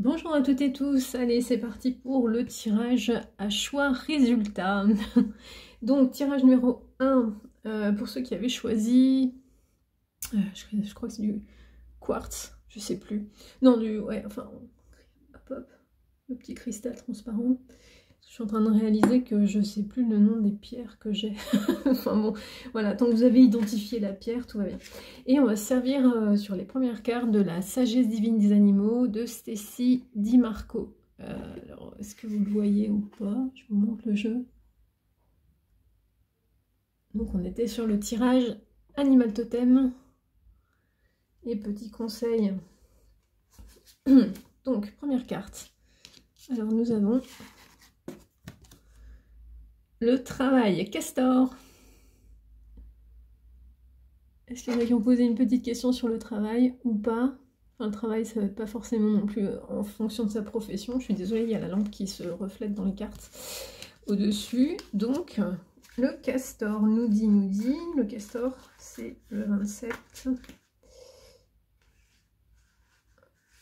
Bonjour à toutes et tous, allez c'est parti pour le tirage à choix résultat. Donc tirage numéro 1 pour ceux qui avaient choisi, je crois que c'est du quartz, je sais plus. Non ouais enfin, hop, le petit cristal transparent. Je suis en train de réaliser que je sais plus le nom des pierres que j'ai. Enfin bon, voilà, tant que vous avez identifié la pierre, tout va bien. Et on va se servir sur les premières cartes de la sagesse divine des animaux de Stacy DiMarco. Alors, est-ce que vous le voyez ou pas? Je vous montre le jeu. Donc on était sur le tirage Animal Totem. Et petit conseil. Donc, première carte. Alors nous avons le travail, Castor. Est-ce qu'il y en a qui ont posé une petite question sur le travail ou pas? Enfin, le travail, ça va pas forcément non plus en fonction de sa profession. Je suis désolée, il y a la lampe qui se reflète dans les cartes au-dessus. Donc, le Castor nous dit, le Castor, c'est le 27.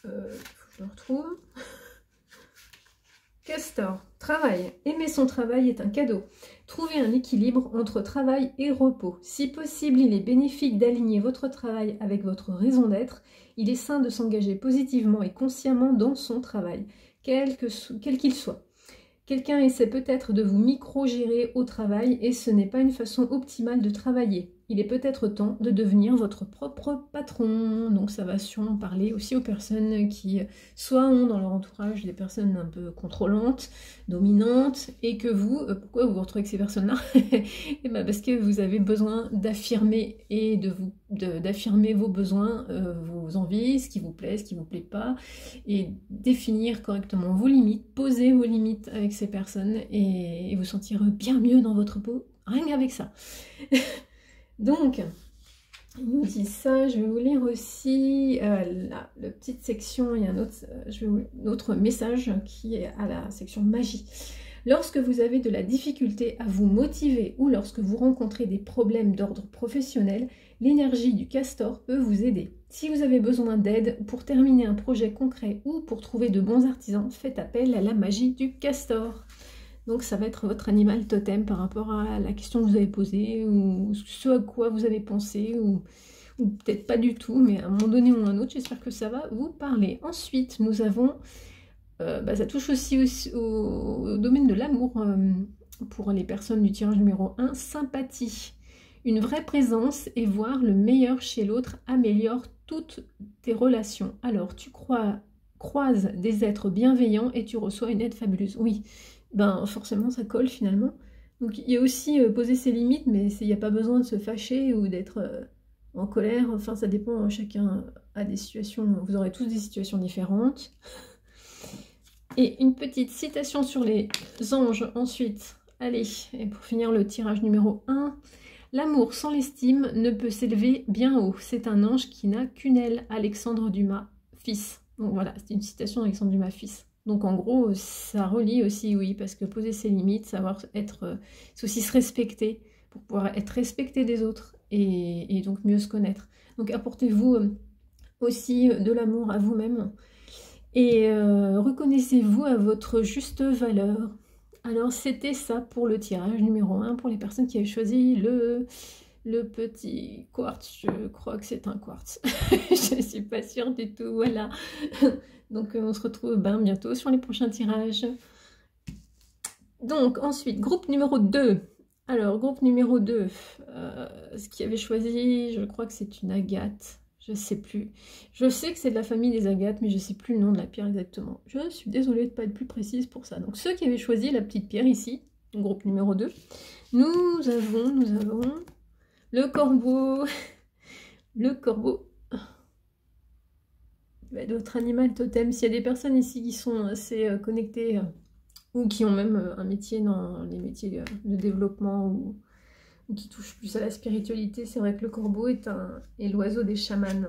Il faut que je le retrouve. Castor, travail. Aimer son travail est un cadeau. Trouvez un équilibre entre travail et repos. Si possible, il est bénéfique d'aligner votre travail avec votre raison d'être. Il est sain de s'engager positivement et consciemment dans son travail, quel qu'il soit. Quelqu'un essaie peut-être de vous micro-gérer au travail et ce n'est pas une façon optimale de travailler. Il est peut-être temps de devenir votre propre patron. Donc ça va sûrement parler aussi aux personnes qui soit ont dans leur entourage des personnes un peu contrôlantes, dominantes, et que vous, pourquoi vous vous retrouvez avec ces personnes-là? Et ben parce que vous avez besoin d'affirmer et d'affirmer vos besoins, vos envies, ce qui vous plaît, ce qui vous plaît pas, et définir correctement vos limites, poser vos limites avec ces personnes et vous sentir bien mieux dans votre peau, rien qu'avec ça. Donc, il nous dit ça. Je vais vous lire aussi la petite section, il y a un autre message qui est à la section magie. Lorsque vous avez de la difficulté à vous motiver ou lorsque vous rencontrez des problèmes d'ordre professionnel, l'énergie du Castor peut vous aider. Si vous avez besoin d'aide pour terminer un projet concret ou pour trouver de bons artisans, faites appel à la magie du Castor. Donc ça va être votre animal totem par rapport à la question que vous avez posée ou ce à quoi vous avez pensé ou peut-être pas du tout, mais à un moment donné ou à un autre, j'espère que ça va vous parler. Ensuite, nous avons, ça touche aussi au domaine de l'amour pour les personnes du tirage numéro 1, sympathie. Une vraie présence et voir le meilleur chez l'autre améliore toutes tes relations. Alors tu croises des êtres bienveillants et tu reçois une aide fabuleuse. Oui. Ben forcément ça colle finalement. Donc il y a aussi poser ses limites, mais il n'y a pas besoin de se fâcher ou d'être en colère. Enfin ça dépend, chacun a des situations, vous aurez tous des situations différentes. Et une petite citation sur les anges ensuite. Allez, et pour finir le tirage numéro 1. L'amour sans l'estime ne peut s'élever bien haut. C'est un ange qui n'a qu'une aile. Alexandre Dumas, fils. Donc voilà, c'est une citation d'Alexandre Dumas, fils. Donc en gros, ça relie aussi, oui, parce que poser ses limites, savoir être, c'est aussi se respecter, pour pouvoir être respecté des autres, et donc mieux se connaître. Donc apportez-vous aussi de l'amour à vous-même, et reconnaissez-vous à votre juste valeur. Alors c'était ça pour le tirage numéro 1, pour les personnes qui avaient choisi le petit quartz, je crois que c'est un quartz, je ne suis pas sûre du tout, voilà. Donc on se retrouve bientôt sur les prochains tirages. Donc ensuite, groupe numéro 2. Alors, groupe numéro 2, ce qui avait choisi, je crois que c'est une agate, je ne sais plus. Je sais que c'est de la famille des agates, mais je ne sais plus le nom de la pierre exactement. Je suis désolée de ne pas être plus précise pour ça. Donc ceux qui avaient choisi la petite pierre ici, groupe numéro 2, nous avons le corbeau, le corbeau. D'autres animal totem. S'il y a des personnes ici qui sont assez connectées ou qui ont même un métier dans les métiers de développement ou qui touchent plus à la spiritualité, c'est vrai que le corbeau est l'oiseau des chamans.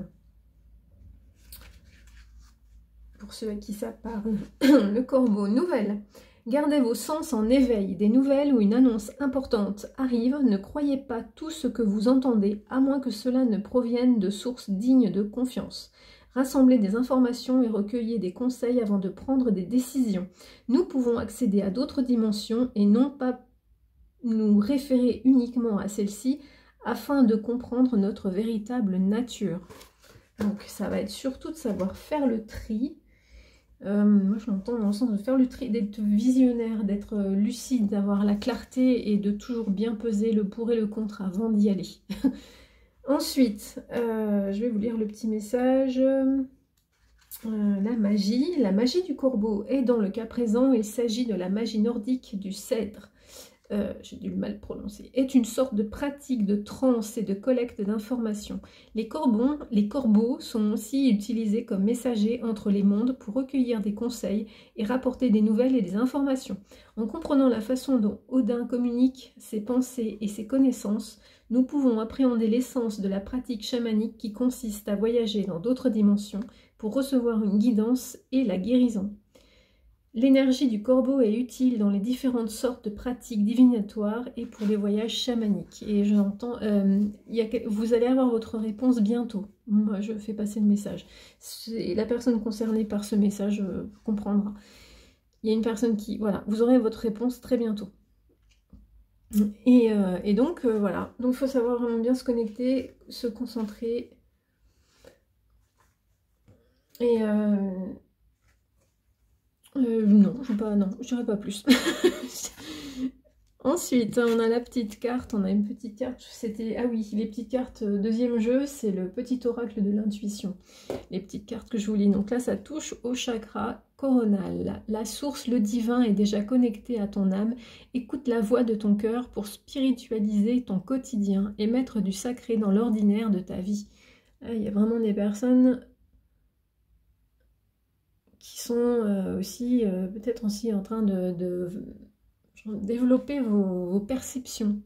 Pour ceux à qui ça parle. Le corbeau, nouvelle. Gardez vos sens en éveil. Des nouvelles ou une annonce importante arrive. Ne croyez pas tout ce que vous entendez, à moins que cela ne provienne de sources dignes de confiance. Rassemblez des informations et recueillez des conseils avant de prendre des décisions. Nous pouvons accéder à d'autres dimensions et non pas nous référer uniquement à celle-ci afin de comprendre notre véritable nature. Donc ça va être surtout de savoir faire le tri. Moi je l'entends dans le sens de faire le tri, d'être visionnaire, d'être lucide, d'avoir la clarté et de toujours bien peser le pour et le contre avant d'y aller. Ensuite, je vais vous lire le petit message. La magie du corbeau est dans le cas présent, il s'agit de la magie nordique du cèdre. J'ai dû le mal prononcer, est une sorte de pratique de transe et de collecte d'informations. Les corbeaux sont aussi utilisés comme messagers entre les mondes pour recueillir des conseils et rapporter des nouvelles et des informations. En comprenant la façon dont Odin communique ses pensées et ses connaissances, nous pouvons appréhender l'essence de la pratique chamanique qui consiste à voyager dans d'autres dimensions pour recevoir une guidance et la guérison. L'énergie du corbeau est utile dans les différentes sortes de pratiques divinatoires et pour les voyages chamaniques. Et j'entends, vous allez avoir votre réponse bientôt. Moi, je fais passer le message. La personne concernée par ce message comprendra. Il y a une personne qui... Voilà, vous aurez votre réponse très bientôt. Et donc, voilà. Donc, il faut savoir vraiment bien se connecter, se concentrer. Et... non, je dirais pas plus. Ensuite, on a la petite carte, on a une petite carte, c'était... Ah oui, les petites cartes deuxième jeu, c'est le petit oracle de l'intuition. Les petites cartes que je vous lis. Donc là, ça touche au chakra coronal. La source, le divin, est déjà connecté à ton âme. Écoute la voix de ton cœur pour spiritualiser ton quotidien et mettre du sacré dans l'ordinaire de ta vie. Là, il y a vraiment des personnes... qui sont aussi peut-être aussi en train de développer vos perceptions.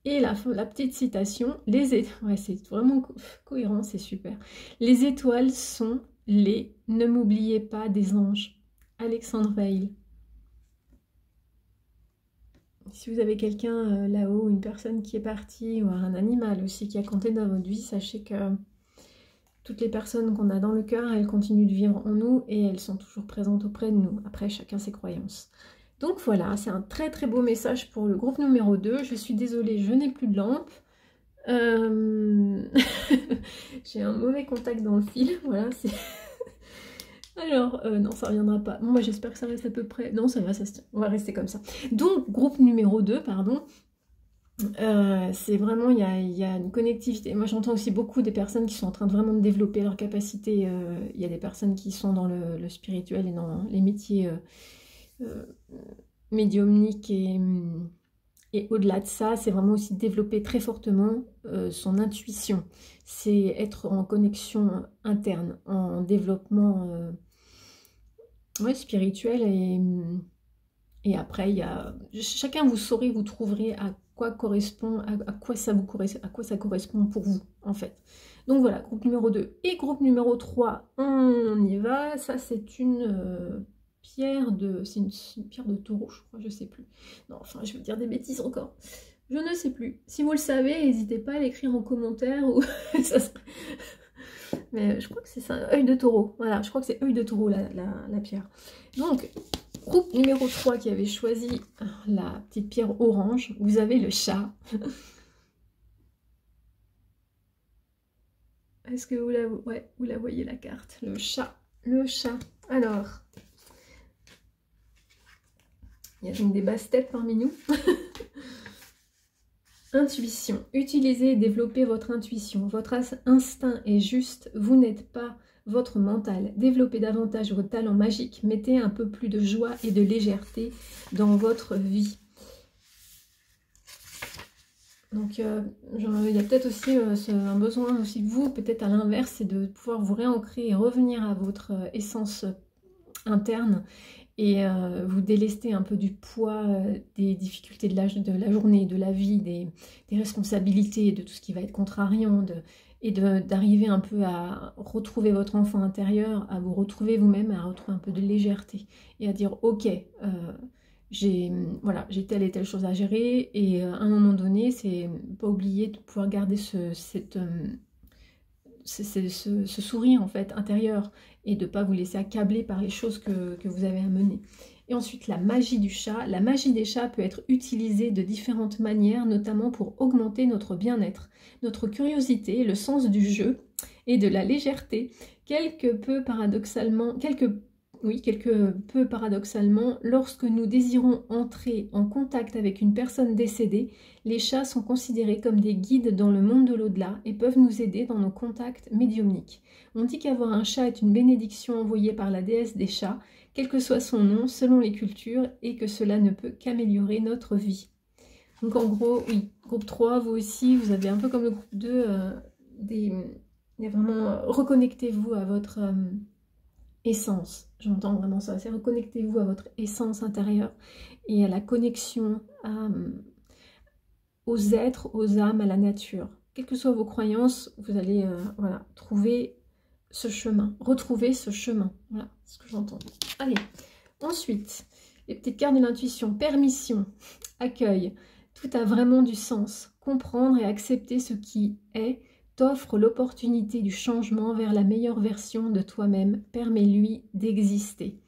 Et la petite citation, ouais, c'est vraiment cohérent, c'est super. Les étoiles sont les « Ne m'oubliez pas » des anges. Alexandre Weil. Si vous avez quelqu'un là-haut, une personne qui est partie, ou un animal aussi qui a compté dans votre vie, sachez que toutes les personnes qu'on a dans le cœur, elles continuent de vivre en nous et elles sont toujours présentes auprès de nous. Après, chacun ses croyances. Donc voilà, c'est un très très beau message pour le groupe numéro 2. Je suis désolée, je n'ai plus de lampe. J'ai un mauvais contact dans le fil. Voilà, c'est... Alors, non, ça ne reviendra pas. Bon, moi, j'espère que ça reste à peu près... Non, ça va, ça se tient. On va rester comme ça. Donc, groupe numéro 2, pardon. C'est vraiment, il y a une connectivité. Moi j'entends aussi beaucoup des personnes qui sont en train de vraiment de développer leur capacité. Il y a des personnes qui sont dans le spirituel et dans les métiers médiumniques et au-delà de ça, c'est vraiment aussi développer très fortement son intuition. C'est être en connexion interne, en développement spirituel et après il y a... Chacun vous saurez, vous trouverez à quoi correspond, à quoi ça correspond pour vous en fait. Donc voilà, groupe numéro 2 et groupe numéro 3, on y va. Ça c'est une pierre de... C'est une pierre de taureau, je crois, je sais plus. Non, enfin je vais dire des bêtises encore. Je ne sais plus. Si vous le savez, n'hésitez pas à l'écrire en commentaire ou ça serait... Mais je crois que c'est ça, œil de taureau. Voilà, je crois que c'est œil de taureau la pierre. Donc, groupe numéro 3 qui avait choisi la petite pierre orange, vous avez le chat. Est-ce que vous la voyez la carte? Le chat. Le chat. Alors, il y a donc des basses têtes parmi nous. Intuition. Utilisez et développez votre intuition. Votre instinct est juste. Vous n'êtes pas votre mental. Développez davantage vos talents magiques. Mettez un peu plus de joie et de légèreté dans votre vie. Donc, il y a peut-être aussi un besoin aussi de vous, peut-être à l'inverse, c'est de pouvoir vous réancrer et revenir à votre essence interne et vous délester un peu du poids des difficultés de la journée, de la vie, des responsabilités, de tout ce qui va être contrariant, et d'arriver un peu à retrouver votre enfant intérieur, à vous retrouver vous-même, à retrouver un peu de légèreté et à dire ok, j'ai telle et telle chose à gérer et à un moment donné, c'est pas oublier de pouvoir garder ce sourire en fait intérieur et de ne pas vous laisser accabler par les choses que vous avez à mener. Et ensuite, la magie du chat. La magie des chats peut être utilisée de différentes manières, notamment pour augmenter notre bien-être, notre curiosité, le sens du jeu et de la légèreté. Quelque peu paradoxalement, lorsque nous désirons entrer en contact avec une personne décédée, les chats sont considérés comme des guides dans le monde de l'au-delà et peuvent nous aider dans nos contacts médiumniques. On dit qu'avoir un chat est une bénédiction envoyée par la déesse des chats, quel que soit son nom, selon les cultures, et que cela ne peut qu'améliorer notre vie. Donc en gros, oui, groupe 3, vous aussi, vous avez un peu comme le groupe 2, il y a vraiment, reconnectez-vous à votre essence. J'entends vraiment ça, c'est reconnectez-vous à votre essence intérieure et à la connexion aux êtres, aux âmes, à la nature. Quelles que soient vos croyances, vous allez voilà, trouver ce chemin, retrouver ce chemin. Voilà, c'est ce que j'entends. Allez, ensuite, les petites cartes de l'intuition. Permission, accueil, tout a vraiment du sens. Comprendre et accepter ce qui est t'offre l'opportunité du changement vers la meilleure version de toi-même. Permets-lui d'exister.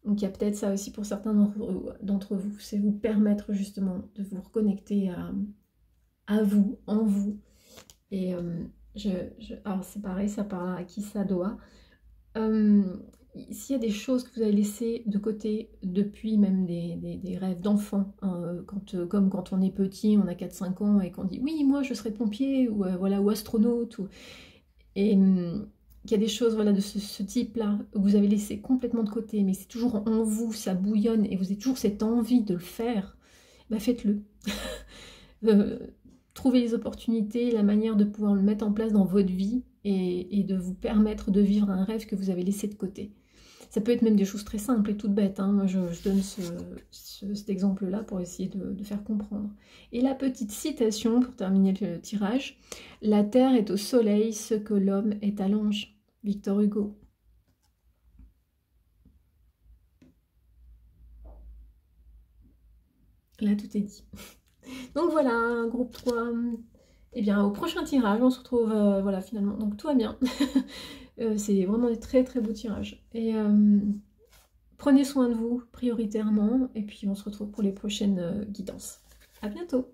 Donc il y a peut-être ça aussi pour certains d'entre vous, c'est vous permettre justement de vous reconnecter à vous, en vous. Et alors c'est pareil, ça parle à qui ça doit. S'il y a des choses que vous avez laissées de côté depuis même des rêves d'enfant, hein, comme quand on est petit, on a 4-5 ans et qu'on dit oui moi je serai pompier ou, voilà, ou astronaute, et qu'il y a des choses voilà, de ce type-là que vous avez laissé complètement de côté, mais c'est toujours en vous, ça bouillonne et vous avez toujours cette envie de le faire, bah faites-le. Trouvez les opportunités, la manière de pouvoir le mettre en place dans votre vie et de vous permettre de vivre un rêve que vous avez laissé de côté. Ça peut être même des choses très simples et toutes bêtes, hein. Moi je donne cet exemple-là pour essayer de faire comprendre. Et la petite citation pour terminer le tirage. « La terre est au soleil ce que l'homme est à l'ange. » Victor Hugo. Là tout est dit. Donc voilà, groupe 3. Et bien au prochain tirage, on se retrouve, voilà finalement. Donc tout va bien. C'est vraiment des très très beaux tirages. Et prenez soin de vous prioritairement. Et puis on se retrouve pour les prochaines guidances. À bientôt.